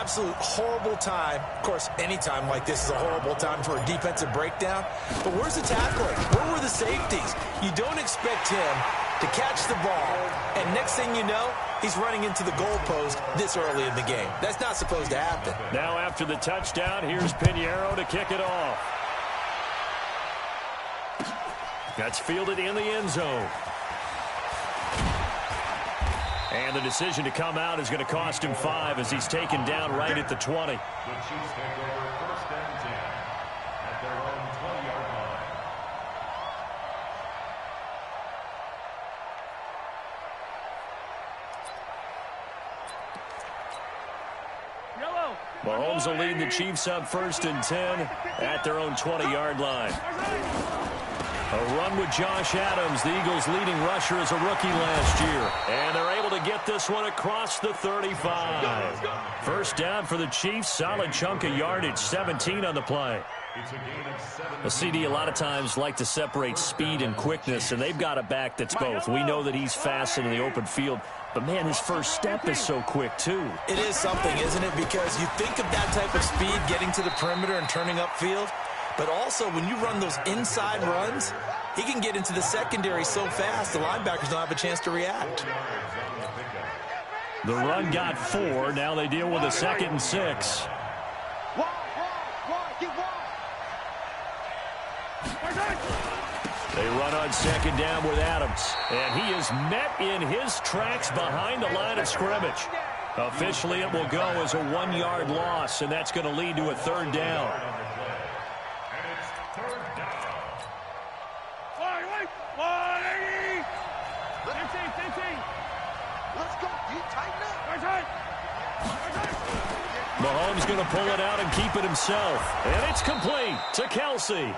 absolute horrible time. Of course, any time like this is a horrible time for a defensive breakdown. But where's the tackling? Where were the safeties? You don't expect him to catch the ball, and next thing you know, he's running into the goalpost this early in the game. That's not supposed to happen. Now after the touchdown, here's Pinheiro to kick it off. That's fielded in the end zone. And the decision to come out is going to cost him 5 as he's taken down right at the 20. The Chiefs take over 1st and 10 at their own 20-yard line. Mahomes will lead the Chiefs up 1st and 10 at their own 20-yard line. A run with Josh Adams, the Eagles' leading rusher as a rookie last year. And they're able to get this one across the 35. First down for the Chiefs, solid chunk of yardage, 17 on the play. A CD a lot of times like to separate speed and quickness, and they've got a back that's both. We know that he's fast in the open field, but man, his first step is so quick too. It is something, isn't it? Because you think of that type of speed getting to the perimeter and turning upfield, but also when you run those inside runs, he can get into the secondary so fast the linebackers don't have a chance to react. The run got 4. Now they deal with a 2nd and 6. They run on 2nd down with Adams, and he is met in his tracks behind the line of scrimmage. Officially, it will go as a 1-yard loss, and that's going to lead to a 3rd down. Mahomes going to pull it out and keep it himself. And it's complete to Kelsey.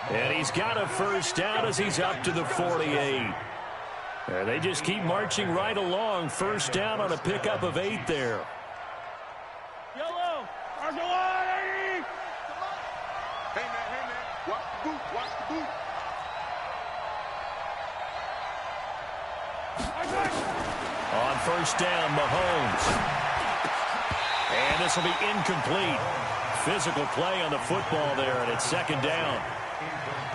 And he's got a 1st down as he's up to the 48. And they just keep marching right along. 1st down on a pickup of 8 there. Yellow, Argelani! Hey, man, watch the boot, watch the boot. On 1st down, Mahomes. And this will be incomplete. Physical play on the football there, and it's 2nd down.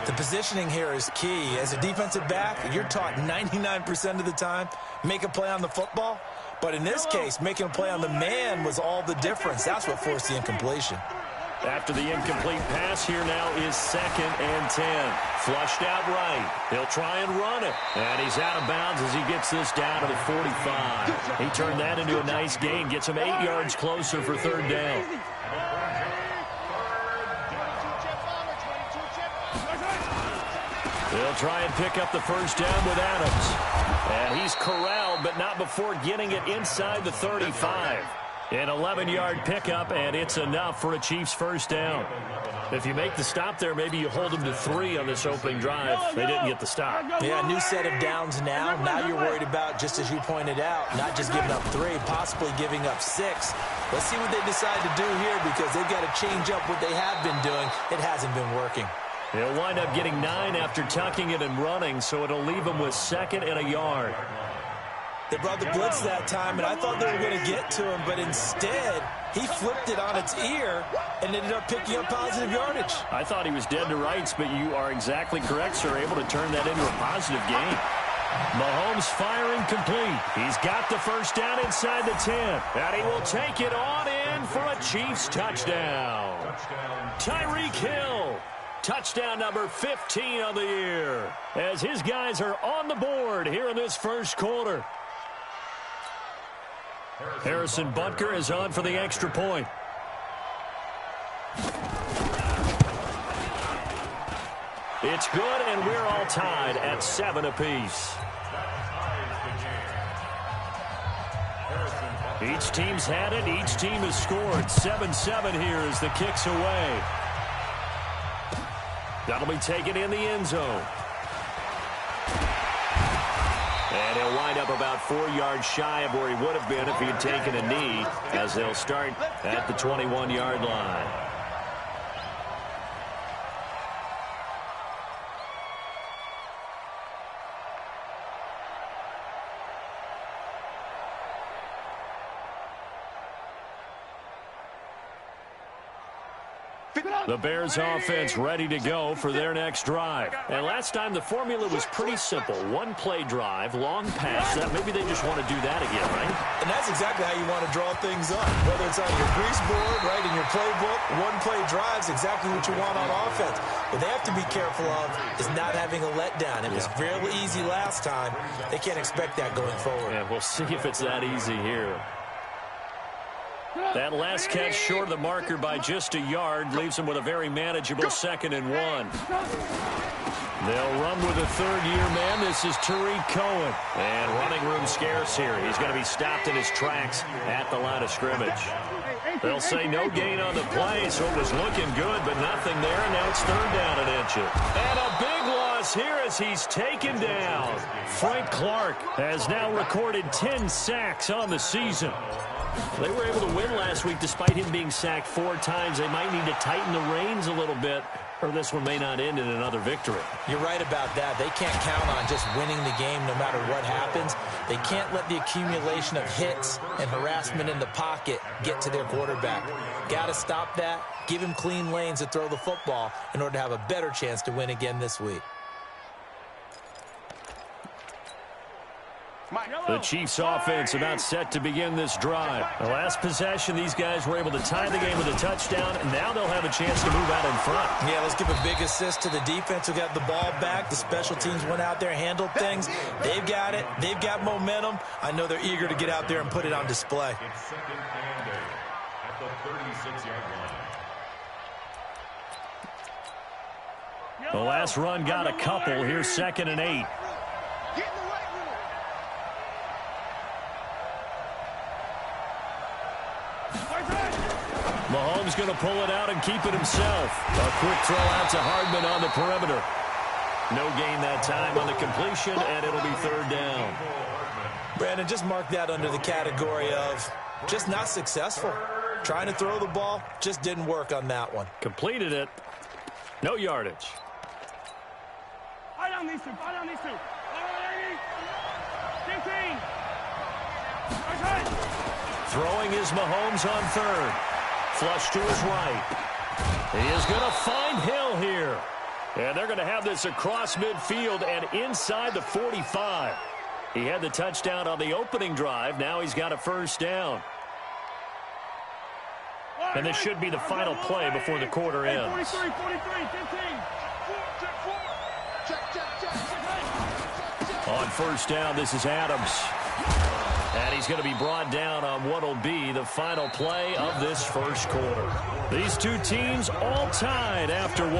The positioning here is key. As a defensive back, you're taught 99% of the time, make a play on the football. But in this case, making a play on the man was all the difference. That's what forced the incompletion. After the incomplete pass, here now is 2nd and 10. Flushed out right. He'll try and run it. And he's out of bounds as he gets this down to the 45. He turned that into a nice gain. Gets him 8 yards closer for 3rd down. They'll try and pick up the 1st down with Adams. And he's corralled, but not before getting it inside the 35. An 11-yard pickup, and it's enough for a Chiefs 1st down. If you make the stop there, maybe you hold them to 3 on this opening drive. They didn't get the stop. Yeah, new set of downs now. Now you're worried about, just as you pointed out, not just giving up 3, possibly giving up 6. Let's see what they decide to do here because they've got to change up what they have been doing. It hasn't been working. They'll wind up getting 9 after tucking it and running, so it'll leave them with 2nd and a yard. They brought the blitz that time, and I thought they were going to get to him, but instead, he flipped it on its ear and ended up picking up positive yardage. I thought he was dead to rights, but you are exactly correct, sir, able to turn that into a positive gain. Mahomes firing complete. He's got the 1st down inside the 10, and he will take it on in for a Chiefs touchdown. Tyreek Hill. Touchdown number 15 on the year as his guys are on the board here in this 1st quarter. Harrison Butker is on for the extra point. It's good, and we're all tied at 7 apiece. Each team's had it. Each team has scored. 7-7 here as the kick's away. That'll be taken in the end zone. And he'll wind up about 4 yards shy of where he would have been if he had taken a knee, as they'll start at the 21-yard line. The Bears offense ready to go for their next drive. And last time the formula was pretty simple. One-play drive, long pass. That maybe they just want to do that again, right? And that's exactly how you want to draw things up. Whether it's on your grease board, right, in your playbook, one-play drive's exactly what you want on offense. What they have to be careful of is not having a letdown. It was real easy last time. They can't expect that going forward. Yeah, we'll see if it's that easy here. That last catch short of the marker by just a yard leaves them with a very manageable 2nd and 1. They'll run with a third-year man. This is Tariq Cohen. And running room scarce here. He's going to be stopped in his tracks at the line of scrimmage. They'll say no gain on the play, so it was looking good, but nothing there. And now it's 3rd down and inches. And a big loss here as he's taken down. Frank Clark has now recorded 10 sacks on the season. They were able to win last week despite him being sacked 4 times. They might need to tighten the reins a little bit, or this one may not end in another victory. You're right about that. They can't count on just winning the game no matter what happens. They can't let the accumulation of hits and harassment in the pocket get to their quarterback. Got to stop that, give him clean lanes to throw the football in order to have a better chance to win again this week. The Chiefs offense about set to begin this drive. The last possession, these guys were able to tie the game with a touchdown, and now they'll have a chance to move out in front. Yeah, let's give a big assist to the defense who got the ball back. The special teams went out there, handled things. They've got it. They've got momentum. I know they're eager to get out there and put it on display. It's 2nd and 8 at the 36-yard line. The last run got a couple. Here's 2nd and 8. Mahomes going to pull it out and keep it himself. A quick throw out to Hardman on the perimeter. No gain that time on the completion, and it'll be 3rd down. Brandon, just mark that under the category of just not successful. Trying to throw the ball, just didn't work on that one. Completed it. No yardage. I don't need to. 15. Throwing is Mahomes on 3rd. Flush to his right. He is going to find Hill here. And they're going to have this across midfield and inside the 45. He had the touchdown on the opening drive. Now he's got a 1st down. And this should be the final play before the quarter ends. 43, 15. On 1st down, this is Adams. And he's going to be brought down on what will be the final play of this 1st quarter. These two teams all tied after 1.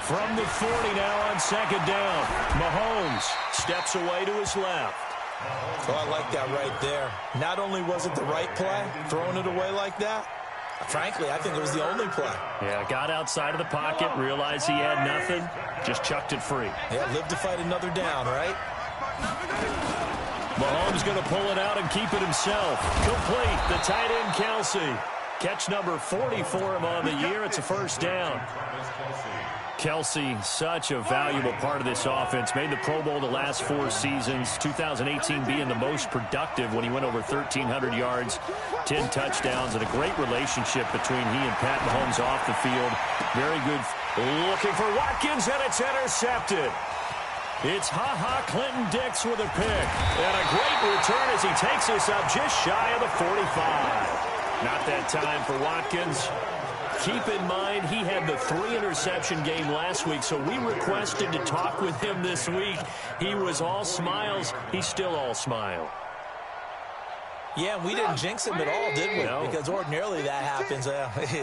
From the 40 now on 2nd down. Mahomes steps away to his left. Oh, I like that right there. Not only was it the right play, throwing it away like that, frankly, I think it was the only play. Yeah, got outside of the pocket, realized he had nothing, just chucked it free. Yeah, live to fight another down, right? Mahomes going to pull it out and keep it himself. Complete, the tight end, Kelsey. Catch number 40 for him on the year. It's a 1st down. Kelsey, such a valuable part of this offense. Made the Pro Bowl the last 4 seasons. 2018 being the most productive when he went over 1,300 yards, 10 touchdowns, and a great relationship between he and Pat Mahomes off the field. Very good. Looking for Watkins, and it's intercepted. It's Ha-Ha Clinton-Dix with a pick. And a great return as he takes us up just shy of the 45. Not that time for Watkins. Keep in mind, he had the 3-interception game last week, so we requested to talk with him this week. He was all smiles. He's still all smile. Yeah, we didn't jinx him at all, did we? No. Because ordinarily that happens.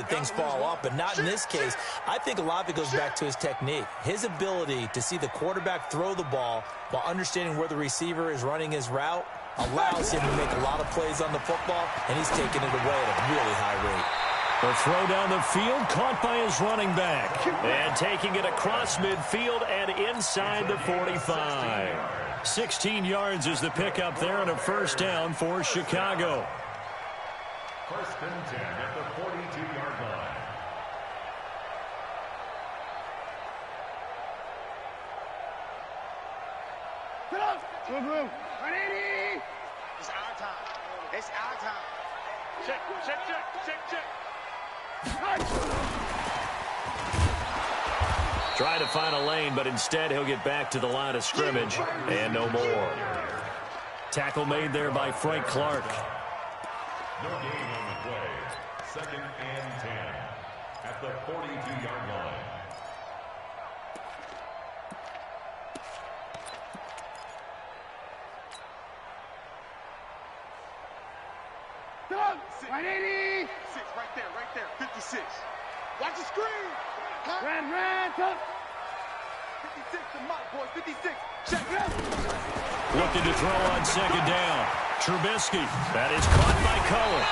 Things fall off, but not in this case. I think a lot of it goes back to his technique. His ability to see the quarterback throw the ball while understanding where the receiver is running his route allows him to make a lot of plays on the football, and he's taking it away at a really high rate. The throw down the field, caught by his running back. And taking it across midfield and inside the 45. 16 yards is the pickup there on a 1st down for Chicago. 1st and 10 at the 42-yard line. Blue. 180. It's our time. It's our time. Check. Try to find a lane, but instead he'll get back to the line of scrimmage and no more. Tackle made there by Frank Clark. No gain on the play. 2nd and 10 at the 42-yard line. Stop. 180. 6, right there. 56. Watch the screen. Red, top. 56, the mark, boys. 56. Check. Looking to throw on 2nd down. Trubisky. That is caught by Cohen.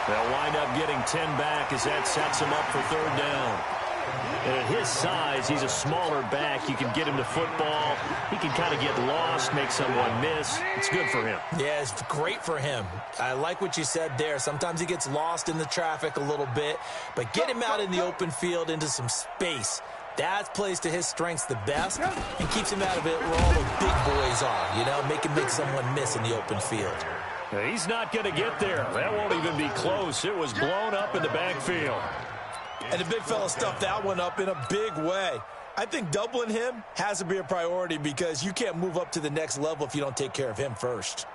They'll wind up getting 10 back as that sets him up for 3rd down. And at his size, he's a smaller back. You can get him to football. He can kind of get lost, make someone miss. It's good for him. Yeah, it's great for him. I like what you said there. Sometimes he gets lost in the traffic a little bit, but get him out in the open field into some space. That plays to his strengths the best and keeps him out of it where all the big boys are, you know, make someone miss in the open field. He's not going to get there. That won't even be close. It was blown up in the backfield. And the big fella stuffed that one up in a big way. I think doubling him has to be a priority because you can't move up to the next level if you don't take care of him first.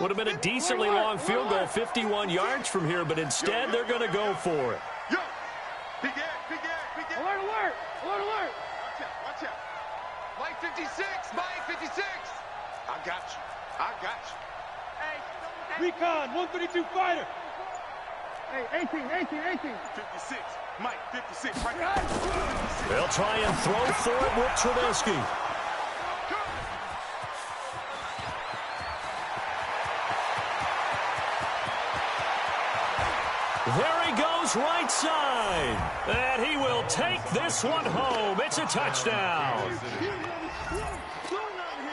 Would have been a decently long field goal, 51 yards from here, but instead they're going to go for it. Yo. Big air. Alert. Watch out. Mike 56. Mike 56. I got you. Hey, recon, 132 fighter. Hey, 18. 56. Mike 56. Right there. 56. They'll try and throw for it with Trubisky. There he goes, right side. And he will take this one home. It's a touchdown.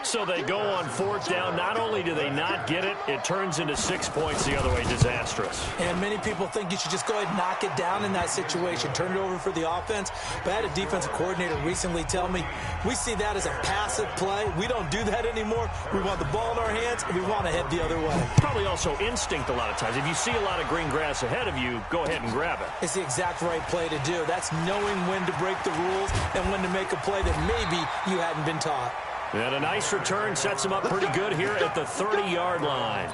So they go on 4th down. Not only do they not get it, it turns into 6 points the other way. Disastrous. And many people think you should just go ahead and knock it down in that situation. Turn it over for the offense. But I had a defensive coordinator recently tell me, we see that as a passive play. We don't do that anymore. We want the ball in our hands, and we want to head the other way. Probably also instinct a lot of times. If you see a lot of green grass ahead of you, go ahead and grab it. It's the exact right play to do. That's knowing when to break the rules and when to make a play that maybe you hadn't been taught. And a nice return sets him up pretty good here at the 30-yard line.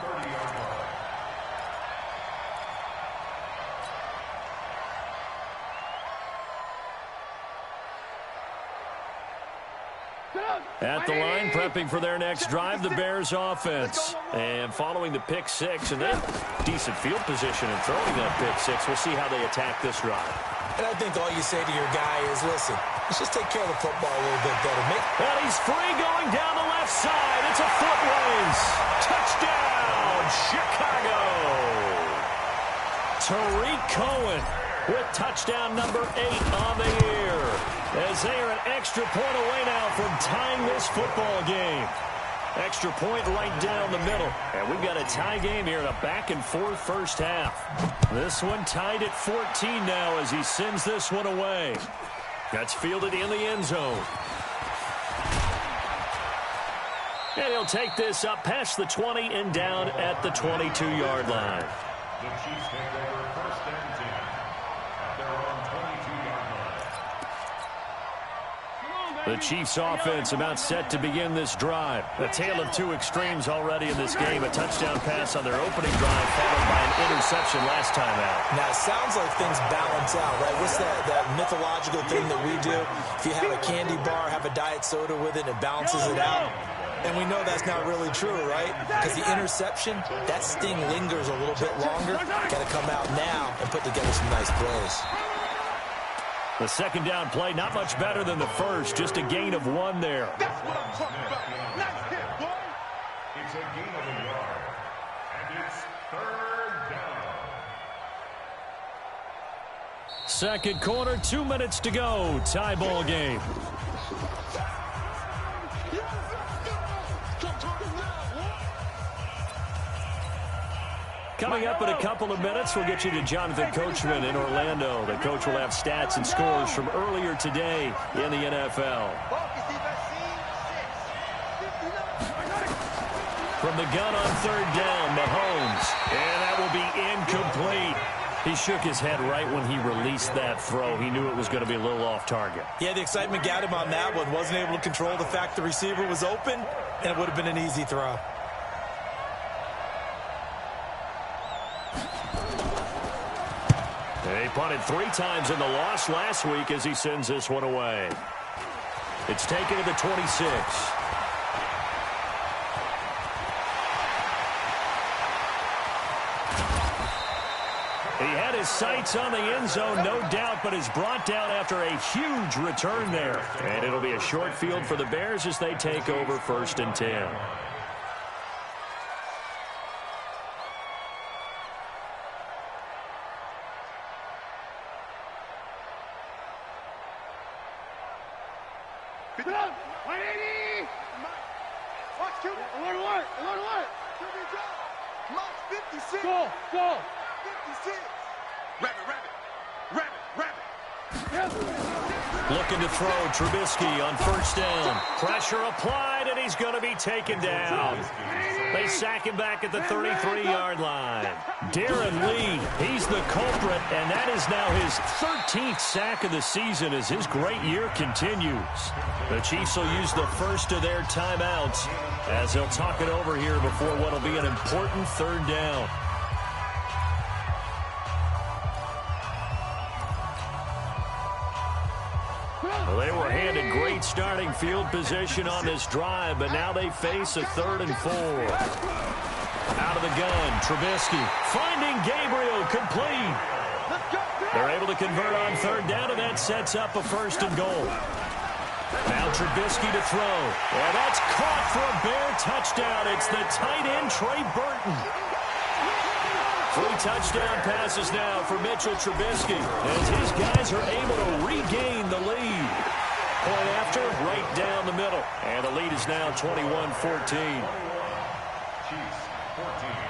At the line, prepping for their next drive, the Bears offense. And following the pick 6, and then decent field position and throwing that pick 6. We'll see how they attack this drive. And I think all you say to your guy is, listen, let's just take care of the football a little bit better. And he's free going down the left side. It's a foot race. Touchdown, Chicago. Tariq Cohen with touchdown number 8 on the year. As they are an extra point away now from tying this football game. Extra point right down the middle. And we've got a tie game here in a back-and-forth first half. This one tied at 14 now as he sends this one away. That's fielded in the end zone. And he'll take this up past the 20 and down at the 22-yard line. The Chiefs take over 1st and 10 at their own 22-yard line. The Chiefs offense about set to begin this drive. A tale of two extremes already in this game. A touchdown pass on their opening drive followed by an interception last time out. Now, it sounds like things balance out, right? What's that mythological thing that we do? If you have a candy bar, have a diet soda with it, it balances it out. And we know that's not really true, right? Because the interception, that sting lingers a little bit longer. Got to come out now and put together some nice plays. The second down play, not much better than the first. Just a gain of 1 there. That's what I'm talking about. Nice hit, boy. It's a gain of a yard. And it's 3rd down. Second quarter, 2 minutes to go. Tie ball game. Coming up in a couple of minutes, we'll get you to Jonathan Coachman in Orlando. The coach will have stats and scores from earlier today in the NFL. From the gun on third down, Mahomes. And that will be incomplete. He shook his head right when he released that throw. He knew it was going to be a little off target. Yeah, the excitement got him on that one. Wasn't able to control the fact the receiver was open, and it would have been an easy throw. He punted 3 times in the loss last week as he sends this one away. It's taken to the 26. He had his sights on the end zone, no doubt, but is brought down after a huge return there. And it'll be a short field for the Bears as they take over 1st and 10. Pick it up. 180. Watch, Cuban. Alert. Cuban drop. Mike, 56. Go. 56. Rabbit. Looking to throw Trubisky on 1st down. Pressure applied, and he's going to be taken down. They sack him back at the 33-yard line. Darren Lee, he's the culprit, and that is now his 13th sack of the season as his great year continues. The Chiefs will use the first of their timeouts as they'll talk it over here before what will be an important 3rd down. Well, they were handed great starting field position on this drive, but now they face a 3rd and 4. Out of the gun, Trubisky finding Gabriel complete. They're able to convert on 3rd down, and that sets up a 1st and goal. Now Trubisky to throw. Well, that's caught for a Bear touchdown. It's the tight end, Trey Burton. 3 touchdown passes now for Mitchell Trubisky as his guys are able to regain the lead. Point after, right down the middle. And the lead is now 21-14. Chiefs 14.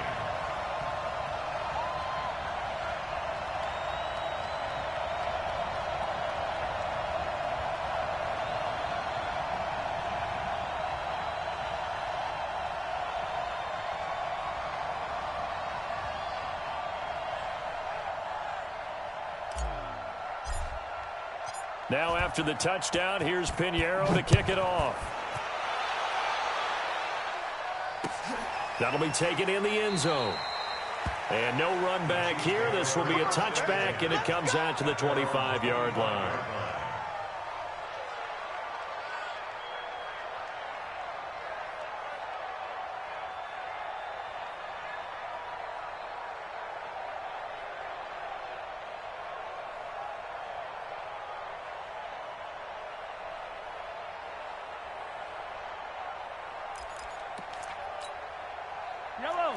Now after the touchdown, here's Pinheiro to kick it off. That'll be taken in the end zone. And no run back here. This will be a touchback, and it comes out to the 25-yard line.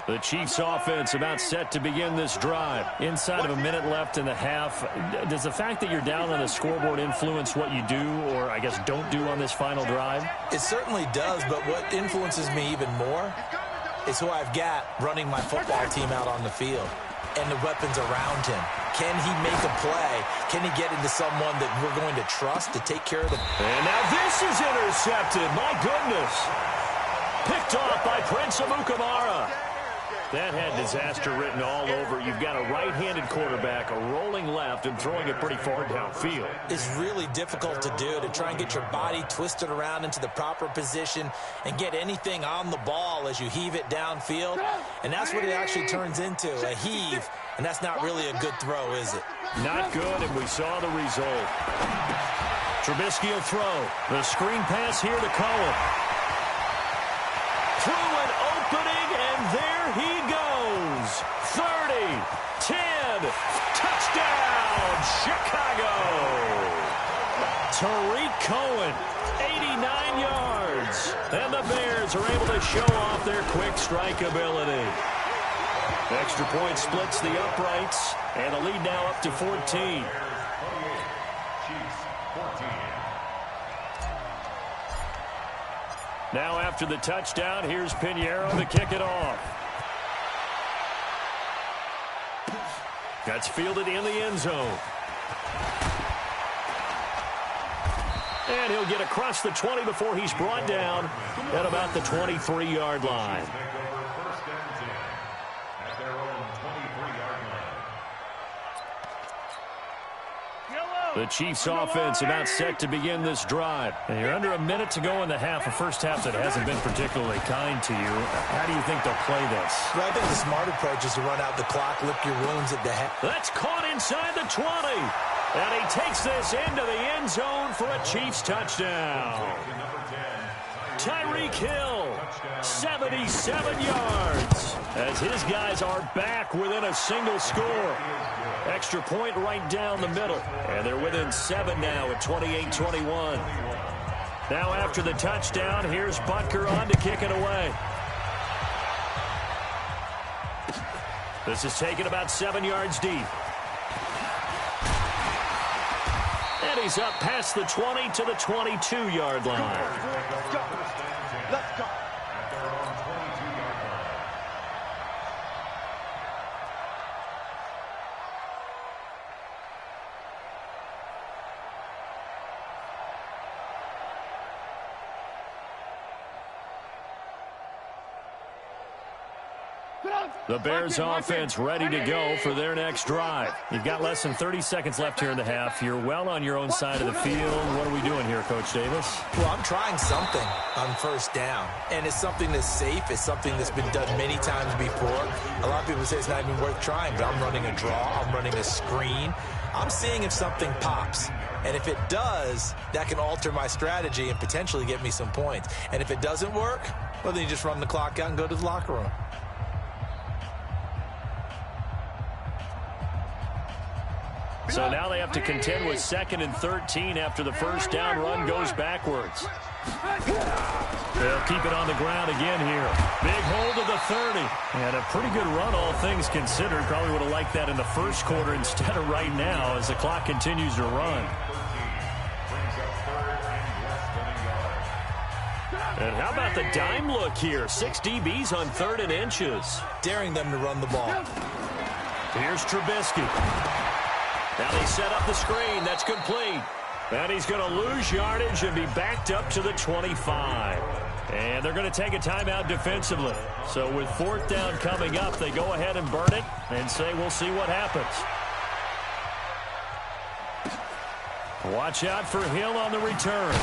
The Chiefs offense about set to begin this drive. Inside of a minute left in the half. Does the fact that you're down on the scoreboard influence what you do or, I guess, don't do on this final drive? It certainly does, but what influences me even more is who I've got running my football team out on the field and the weapons around him. Can he make a play? Can he get into someone that we're going to trust to take care of the... And now this is intercepted. My goodness. Picked off by Prince Amukamara. That had disaster written all over. You've got a right-handed quarterback, a rolling left, and throwing it pretty far downfield. It's really difficult to do, to try and get your body twisted around into the proper position and get anything on the ball as you heave it downfield. And that's what it actually turns into, a heave. And that's not really a good throw, is it? Not good, and we saw the result. Trubisky will throw. The screen pass here to Cohen. Through an opening, and there he goes. 30, 10, touchdown, Chicago. Tariq Cohen, 89 yards. And the Bears are able to show off their quick strike ability. Extra point splits the uprights, and the lead now up to 14. Chiefs 14. Now after the touchdown, here's Pinheiro to kick it off. That's fielded in the end zone. And he'll get across the 20 before he's brought down at about the 23-yard line. The Chiefs offense about set to begin this drive. And you're under a minute to go in the half, a first half that hasn't been particularly kind to you. How do you think they'll play this? Well, I think the smart approach is to run out the clock, lick your wounds at the half. That's caught inside the 20. And he takes this into the end zone for a Chiefs touchdown. Tyreek Hill, 77 yards, as his guys are back within a single score. Extra point right down the middle. And they're within 7 now at 28-21. Now after the touchdown, here's Butker on to kick it away. This is taken about 7 yards deep. And he's up past the 20 to the 22-yard line. Let's go. The Bears offense ready to go for their next drive. You've got less than 30 seconds left here in the half. You're well on your own side of the field. What are we doing here, Coach Davis? Well, I'm trying something on first down, and it's something that's safe. It's something that's been done many times before. A lot of people say it's not even worth trying, but I'm running a draw. I'm running a screen. I'm seeing if something pops. And if it does, that can alter my strategy and potentially get me some points. And if it doesn't work, well, then you just run the clock out and go to the locker room. So now they have to contend with 2nd and 13 after the first down run goes backwards. They'll keep it on the ground again here. Big hold of the 30. And a pretty good run, all things considered. Probably would have liked that in the first quarter instead of right now as the clock continues to run. And how about the dime look here? 6 DBs on 3rd and inches. Daring them to run the ball. Here's Trubisky. Now they set up the screen. That's complete. And he's going to lose yardage and be backed up to the 25. And they're going to take a timeout defensively. So with 4th down coming up, they go ahead and burn it and say we'll see what happens. Watch out for Hill on the return.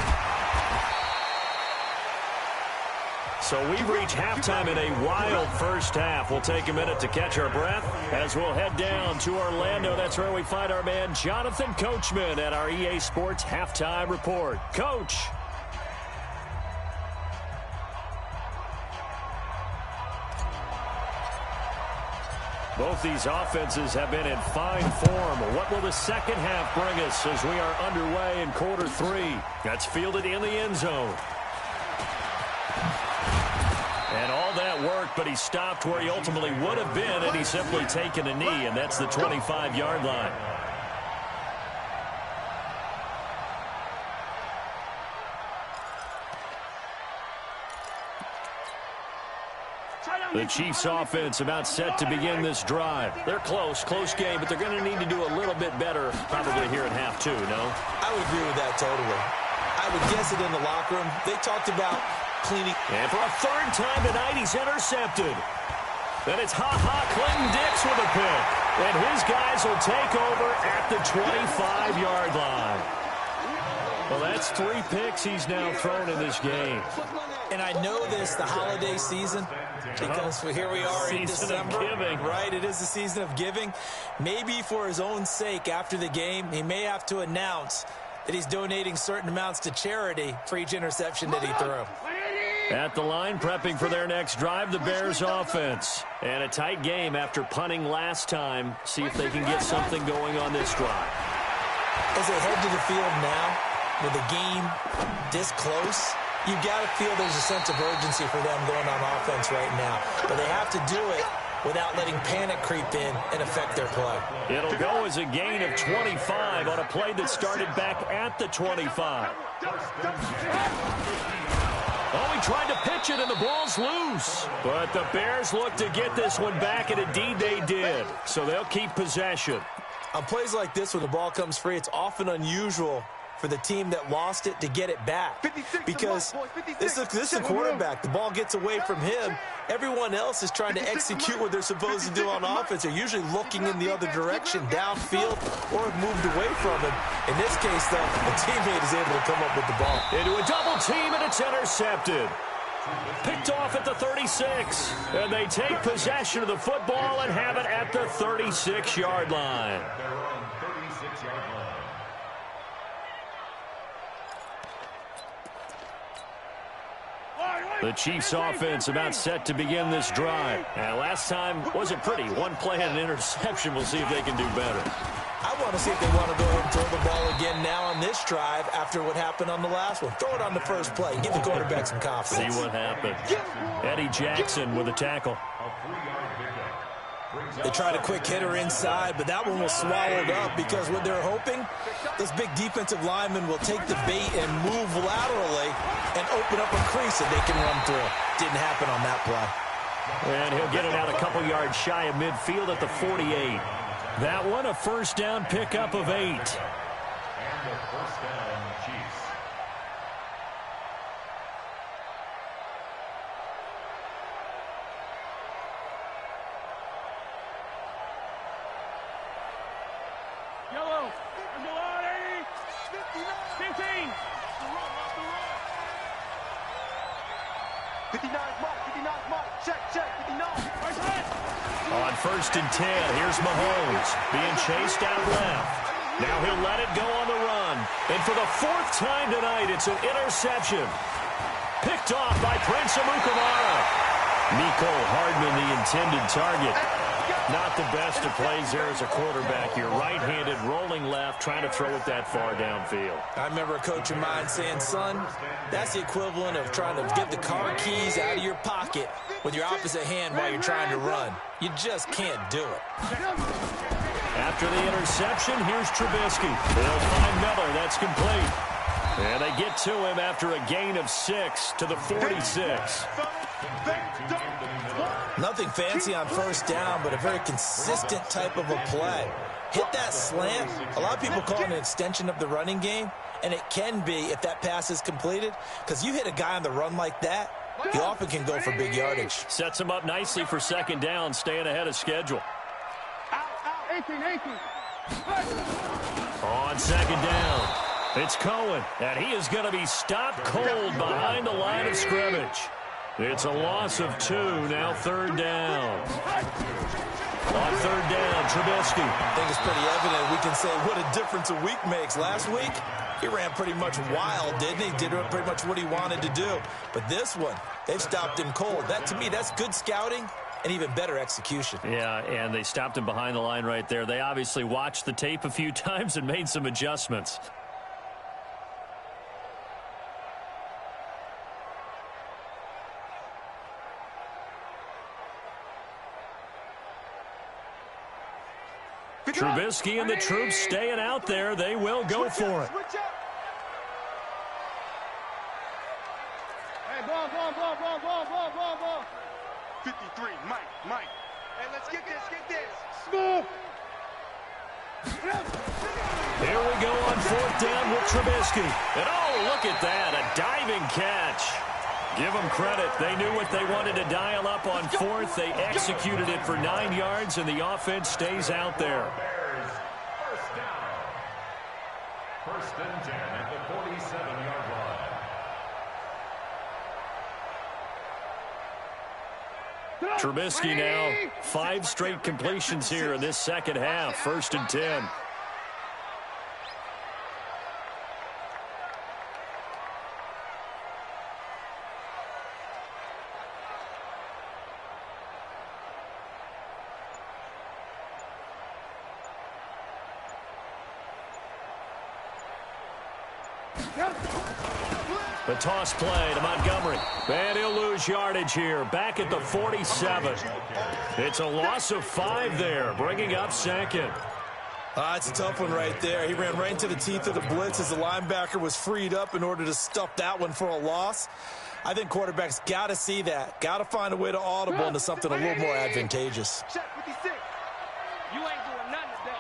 So we've reached halftime in a wild first half. We'll take a minute to catch our breath as we'll head down to Orlando. That's where we find our man Jonathan Coachman at our EA Sports Halftime Report. Coach. Both these offenses have been in fine form. What will the second half bring us as we are underway in quarter 3? That's fielded in the end zone. And all that worked, but he stopped where he ultimately would have been, and he's simply taken a knee, and that's the 25-yard line. The Chiefs offense about set to begin this drive. They're close game, but they're going to need to do a little bit better probably here in half 2, no? I would agree with that totally. I would guess it in the locker room. They talked about cleaning. And for a 3rd time tonight, he's intercepted. Then it's Clinton Dix with a pick. And his guys will take over at the 25-yard line. Well, that's 3 picks he's now thrown in this game. And I know this, the holiday season, because here we are in December. Season of giving. Right, it is the season of giving. Maybe for his own sake after the game, he may have to announce that he's donating certain amounts to charity for each interception that he threw. At the line, prepping for their next drive, the Bears offense. And a tight game after punting last time. See if they can get something going on this drive. As they head to the field now, with the game this close, you've got to feel there's a sense of urgency for them going on offense right now. But they have to do it without letting panic creep in and affect their play. It'll go as a gain of 25 on a play that started back at the 25. Oh, he tried to pitch it, and the ball's loose. But the Bears look to get this one back, and indeed they did. So they'll keep possession. On plays like this, when the ball comes free, it's often unusual for the team that lost it to get it back. Because this is the quarterback. The ball gets away from him. Everyone else is trying to execute what they're supposed to do on offense. They're usually looking in the other direction, downfield, or have moved away from him. In this case, though, a teammate is able to come up with the ball. Into a double team, and it's intercepted. Picked off at the 36. And they take possession of the football and have it at the 36-yard line. They're on 36-yard line. The Chiefs offense about set to begin this drive. And last time wasn't pretty. One play and an interception. We'll see if they can do better. I want to see if they want to go ahead and throw the ball again now on this drive after what happened on the last one. Throw it on the first play. Give the quarterback some confidence. See what happens. Eddie Jackson with a tackle. A 3-yard pickup. They tried a quick hitter inside, but that one was swallowed up because what they're hoping, those big defensive linemen will take the bait and move laterally and open up a crease that they can run through. Didn't happen on that play. And he'll get it out a couple yards shy of midfield at the 48. That one a first down pickup of 8. And the first down, Chiefs. Yellow. Under line, 80. 15. 59's mark, 59's mark. Check, 59. First hit. On first and 10, here's Mahomes being chased out left. Now he'll let it go on the run. And for the 4th time tonight, it's an interception. Picked off by Prince Amukamara. Mecole Hardman, the intended target. Not the best of plays there as a quarterback. You're right-handed, rolling left, trying to throw it that far downfield. I remember a coach of mine saying, son, that's the equivalent of trying to get the car keys out of your pocket with your opposite hand while you're trying to run. You just can't do it. After the interception, here's Trubisky. They'll find Miller. That's complete. And they get to him after a gain of 6 to the 46. Nothing fancy on first down, but a very consistent type of a play. Hit that slant. A lot of people call it an extension of the running game, and it can be if that pass is completed, because you hit a guy on the run like that, he often can go for big yardage. Sets him up nicely for second down, staying ahead of schedule. 18. On second down, it's Cohen, and he is going to be stopped cold behind the line of scrimmage. It's a loss of 2, now third down. On third down, Trubisky. I think it's pretty evident. We can say what a difference a week makes. Last week, he ran pretty much wild, didn't he? Did pretty much what he wanted to do. But this one, they've stopped him cold. That, to me, that's good scouting and even better execution. Yeah, and they stopped him behind the line right there. They obviously watched the tape a few times and made some adjustments. Trubisky and the troops staying out there. They will go for it. Hey, ball. 53, Mike. Hey, let's get this. Smooth. Here we go on 4th down with Trubisky. And oh, look at that, a diving catch. Give them credit. They knew what they wanted to dial up on 4th. They executed it for 9 yards, and the offense stays out there. Bears, first down. First and 10 at the 47-yard line. Trubisky now 5 straight completions here in this second half. First and 10. The toss play to Montgomery. And he'll lose yardage here. Back at the 47. It's a loss of 5 there, bringing up second. It's a tough one right there. He ran right into the teeth of the blitz as the linebacker was freed up in order to stuff that one for a loss. I think quarterbacks got to see that. Got to find a way to audible into something a little more advantageous. Check, 56. You ain't doing nothing today.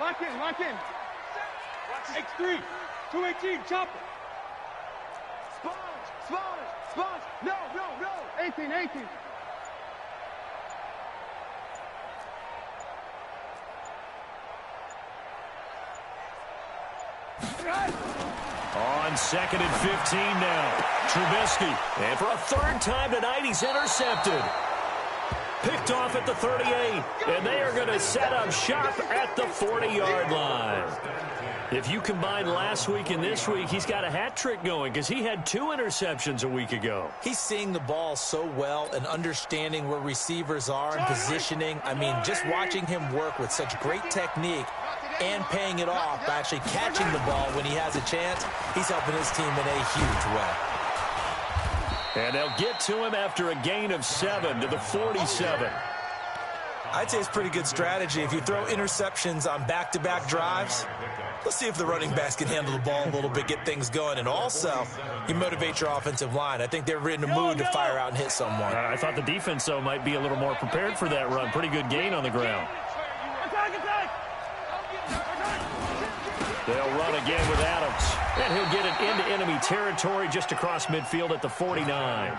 Lock in, lock in. X3, 218, chump. Sponge. No. 18. On 2nd and 15 now. Trubisky. And for a third time tonight, he's intercepted. Picked off at the 38. And they are going to set up shop at the 40-yard line. If you combine last week and this week, he's got a hat trick going because he had 2 interceptions a week ago. He's seeing the ball so well and understanding where receivers are and positioning. I mean, just watching him work with such great technique and paying it off by actually catching the ball when he has a chance, he's helping his team in a huge way. And they'll get to him after a gain of 7 to the 47. I'd say it's pretty good strategy. If you throw interceptions on back-to-back drives, let's see if the running backs can handle the ball a little bit, get things going. And also, you motivate your offensive line. I think they're in the mood to fire out and hit someone. I thought the defense, though, might be a little more prepared for that run. Pretty good gain on the ground. They'll run again with Adams. And he'll get it into enemy territory just across midfield at the 49.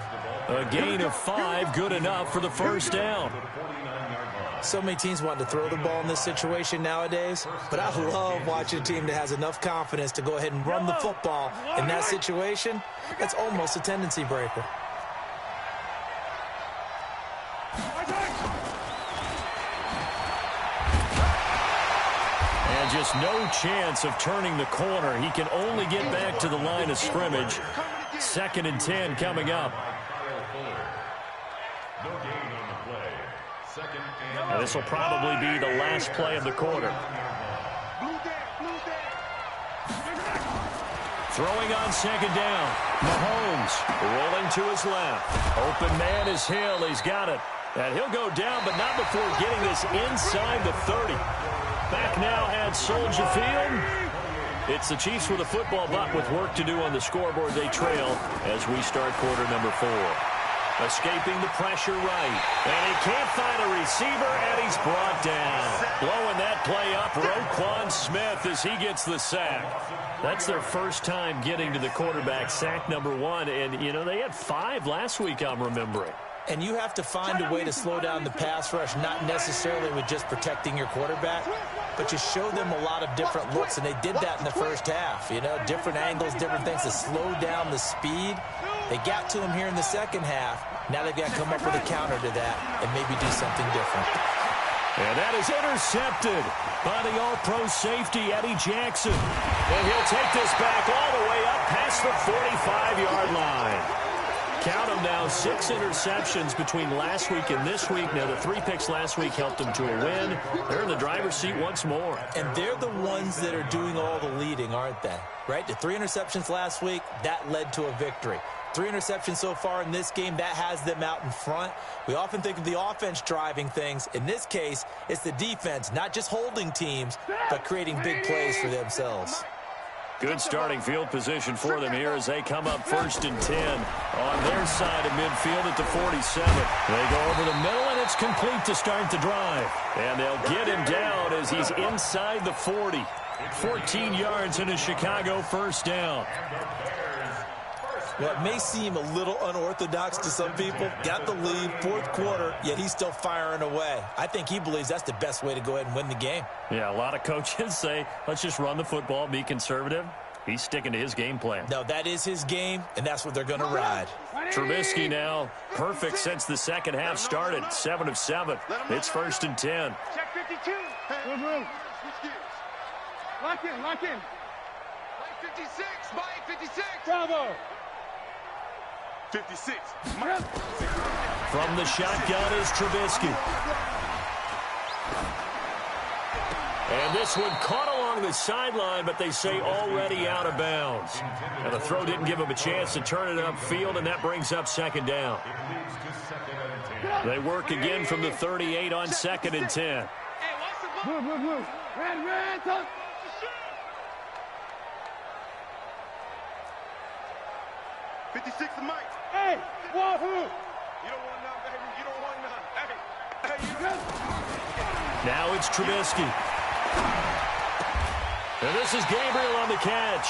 A gain of 5, good enough for the first down. So many teams want to throw the ball in this situation nowadays, but I love watching a team that has enough confidence to go ahead and run the football in that situation. That's almost a tendency breaker. And just no chance of turning the corner. He can only get back to the line of scrimmage. 2nd and 10 coming up. Now this will probably be the last play of the quarter. Throwing on 2nd down. Mahomes rolling to his left. Open man is Hill. He's got it. And he'll go down, but not before getting this inside the 30. Back now at Soldier Field. It's the Chiefs with a football, but with work to do on the scoreboard, they trail as we start quarter number 4. Escaping the pressure right. And he can't find a receiver, and he's brought down. Blowing that play up, Roquan Smith as he gets the sack. That's their first time getting to the quarterback, sack number 1. And, you know, they had 5 last week, I'm remembering. And you have to find a way to slow down the pass rush, not necessarily with just protecting your quarterback, but you show them a lot of different looks, and they did that in the first half. You know, different angles, different things to slow down the speed. They got to him here in the second half. Now they've got to come up with a counter to that and maybe do something different. And that is intercepted by the all-pro safety, Eddie Jackson. And he'll take this back all the way up past the 45-yard line. Count them now, 6 interceptions between last week and this week. Now, the 3 picks last week helped them to a win. They're in the driver's seat once more. And they're the ones that are doing all the leading, aren't they? Right? The 3 interceptions last week, that led to a victory. 3 interceptions so far in this game, that has them out in front. We often think of the offense driving things. In this case, it's the defense, not just holding teams, but creating big plays for themselves. Good starting field position for them here as they come up 1st and 10 on their side of midfield at the 47. They go over the middle, and it's complete to start the drive. And they'll get him down as he's inside the 40. 14 yards and a Chicago first down. Well, it may seem a little unorthodox to some people. Got the lead, 4th quarter, yet he's still firing away. I think he believes that's the best way to go ahead and win the game. Yeah, a lot of coaches say, let's just run the football, be conservative. He's sticking to his game plan. No, that is his game, and that's what they're going to ride. Trubisky now, perfect since the second half started, 7 of 7. It's 1st and 10. Check 52. Good move. Lock in. Mike 56. Mike 56. Bravo. 56. From the shotgun is Trubisky. And this one caught along the sideline, but they say already out of bounds. And the throw didn't give him a chance to turn it upfield, and that brings up 2nd down. They work again from the 38 on 2nd and 10. Move. Red, touch. 56 to Mike. Hey, Wahoo! You don't want none, baby. You don't want none. Hey, you don't. Now it's Trubisky. And this is Gabriel on the catch.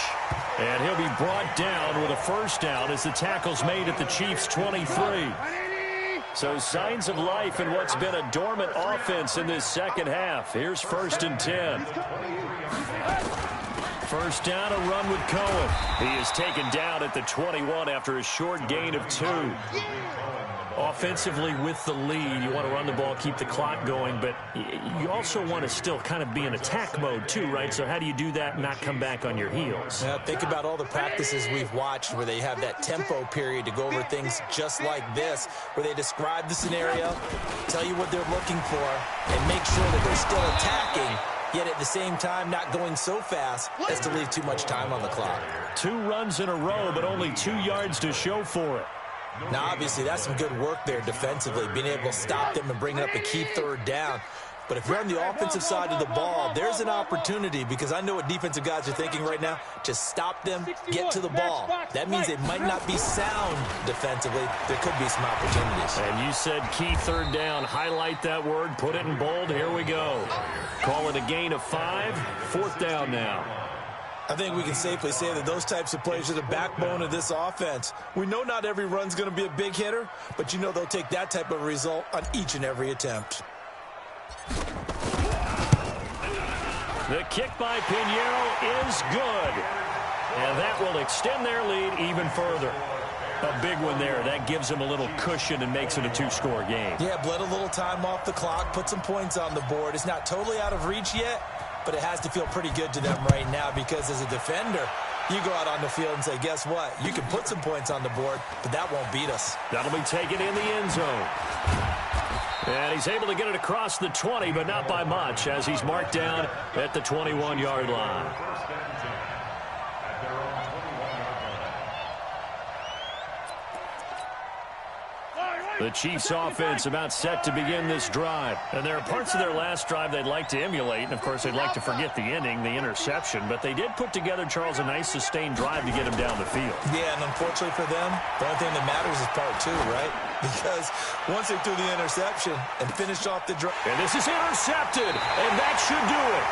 And he'll be brought down with a first down as the tackle's made at the Chiefs' 23. So signs of life in what's been a dormant offense in this second half. Here's 1st and 10. First down, a run with Cohen. He is taken down at the 21 after a short gain of 2. Offensively with the lead, you want to run the ball, keep the clock going, but you also want to still kind of be in attack mode too, right? So how do you do that and not come back on your heels? Now, think about all the practices we've watched where they have that tempo period to go over things just like this, where they describe the scenario, tell you what they're looking for, and make sure that they're still attacking, yet at the same time not going so fast as to leave too much time on the clock. 2 runs in a row, but only 2 yards to show for it. Now, obviously, that's some good work there defensively, being able to stop them and bring up a key 3rd down. But if you're on the offensive side of the ball, there's an opportunity, because I know what defensive guys are thinking right now. Just stop them, get to the ball. That means it might not be sound defensively. There could be some opportunities. And you said key 3rd down. Highlight that word, put it in bold. Here we go. Call it a gain of 5. 4th down now. I think we can safely say that those types of plays are the backbone of this offense. We know not every run's going to be a big hitter, but you know they'll take that type of result on each and every attempt. The kick by Pinheiro is good. And that will extend their lead even further. A big one there. That gives them a little cushion and makes it a 2-score game. Yeah, bled a little time off the clock, put some points on the board. It's not totally out of reach yet, but it has to feel pretty good to them right now, because as a defender, you go out on the field and say, guess what? You can put some points on the board, but that won't beat us. That'll be taken in the end zone. And he's able to get it across the 20, but not by much, as he's marked down at the 21-yard line. The Chiefs offense about set to begin this drive. And there are parts of their last drive they'd like to emulate. And, of course, they'd like to forget the ending, the interception. But they did put together, Charles, a nice sustained drive to get him down the field. Yeah, and unfortunately for them, the only thing that matters is part 2, right? Because once they threw the interception and finished off the drive. And this is intercepted, and that should do it.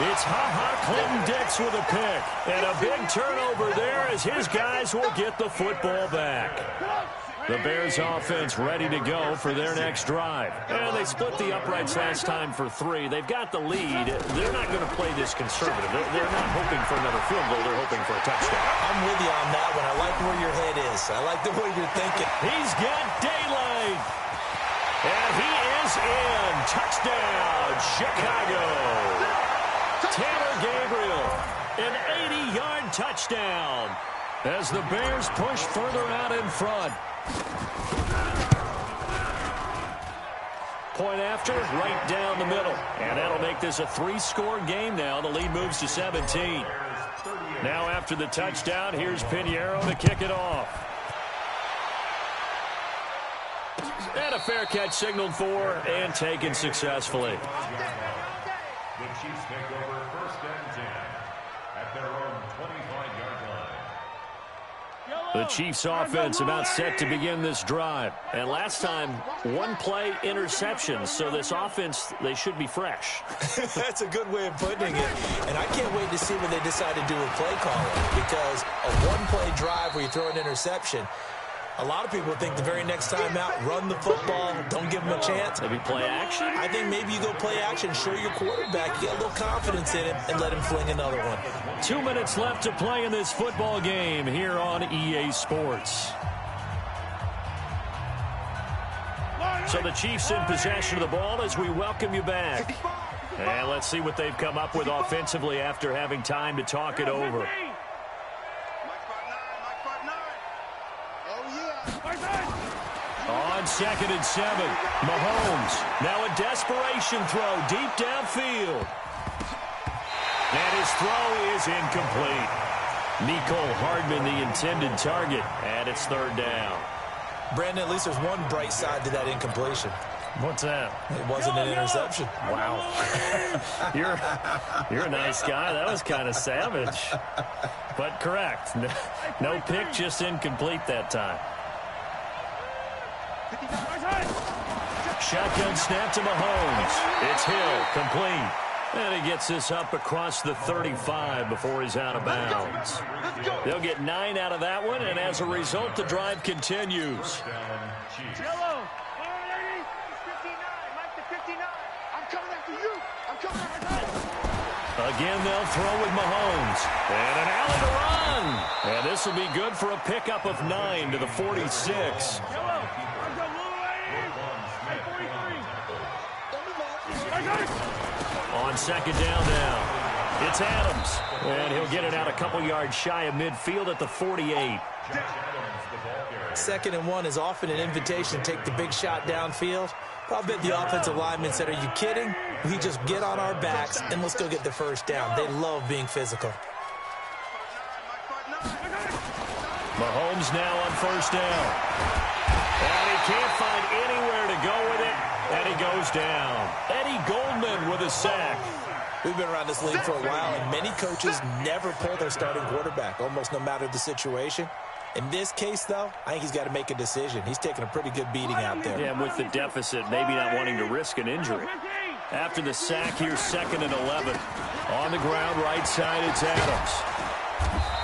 It's Ha-Ha Clinton-Dix with a pick. And a big turnover there as his guys will get the football back. The Bears offense ready to go for their next drive. And they split the uprights last time for 3. They've got the lead. They're not going to play this conservative. They're not hoping for another field goal. They're hoping for a touchdown. I'm with you on that one. I like where your head is. I like the way you're thinking. He's got daylight. And he is in. Touchdown, Chicago. Taylor Gabriel, an 80-yard touchdown as the Bears push further out in front. Point after, right down the middle. And that'll make this a 3-score game now. The lead moves to 17. Now after the touchdown, here's Pinheiro to kick it off. And a fair catch signaled for and taken successfully. The Chiefs take over 1st and 10 at their own 25-yard line. The Chiefs offense about set to begin this drive. And last time, 1-play interceptions. So this offense, they should be fresh. That's a good way of putting it. And I can't wait to see what they decide to do with play calling. Because a 1-play drive where you throw an interception, a lot of people think the very next time out, run the football, don't give them a chance. Maybe play action? I think maybe you go play action, show your quarterback, get a little confidence in him, and let him fling another one. 2 minutes left to play in this football game here on EA Sports. So the Chiefs in possession of the ball as we welcome you back. And let's see what they've come up with offensively after having time to talk it over. On 2nd and 7, Mahomes. Now a desperation throw deep downfield. And his throw is incomplete. Mecole Hardman, the intended target, and it's 3rd down. Brandon, at least there's one bright side to that incompletion. What's that? It wasn't an interception. Wow. You're a nice guy. That was kind of savage. But correct. No pick, just incomplete that time. Shotgun snap to Mahomes. It's Hill, complete. And he gets this up across the 35 before he's out of bounds. They'll get 9 out of that one, and as a result, the drive continues. Yellow. Lady. 59. Mike to 59. I'm coming after you. I'm coming after you. Again, they'll throw with Mahomes. And an alley to run. And this will be good for a pickup of 9 to the 46. Yellow. On second down now, it's Adams. And he'll get it out a couple yards shy of midfield at the 48. 2nd and 1 is often an invitation to take the big shot downfield. I'll bet the offensive lineman said, are you kidding? We just get on our backs and let's go get the first down. They love being physical. Mahomes now on first down. And he can't find anywhere to go with it. And he goes down. Eddie Goldman with a sack. We've been around this league for a while, and many coaches never pull their starting quarterback, almost no matter the situation. In this case, though, I think he's got to make a decision. He's taking a pretty good beating out there. Yeah, with the deficit, maybe not wanting to risk an injury. After the sack, here's 2nd and 11. On the ground, right side, it's Adams.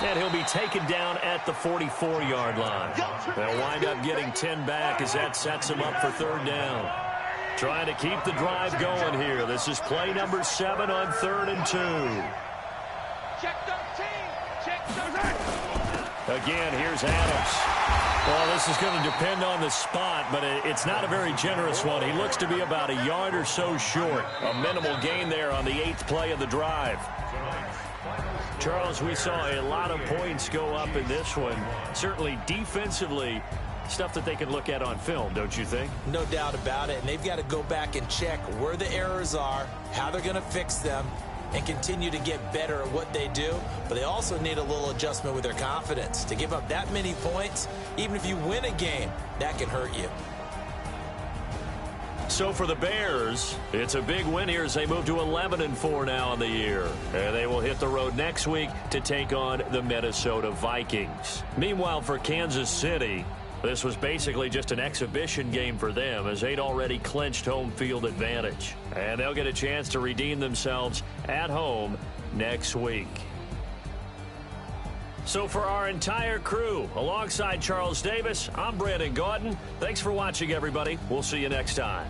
And he'll be taken down at the 44-yard line. They'll wind up getting 10 back as that sets him up for 3rd down. Trying to keep the drive going here. This is play number 7 on 3rd and 2. Check 13. Check 13. Again, here's Adams. Well, this is going to depend on the spot, but it's not a very generous one. He looks to be about a yard or so short. A minimal gain there on the 8th play of the drive. Charles, we saw a lot of points go up in this one. Certainly defensively, stuff that they can look at on film, don't you think? No doubt about it. And they've got to go back and check where the errors are, how they're going to fix them, and continue to get better at what they do. But they also need a little adjustment with their confidence. To give up that many points, even if you win a game, that can hurt you. So for the Bears, it's a big win here as they move to 11-4 now in the year. And they will hit the road next week to take on the Minnesota Vikings. Meanwhile, for Kansas City, this was basically just an exhibition game for them as they'd already clinched home field advantage. And they'll get a chance to redeem themselves at home next week. So for our entire crew, alongside Charles Davis, I'm Brandon Gaudin. Thanks for watching, everybody. We'll see you next time.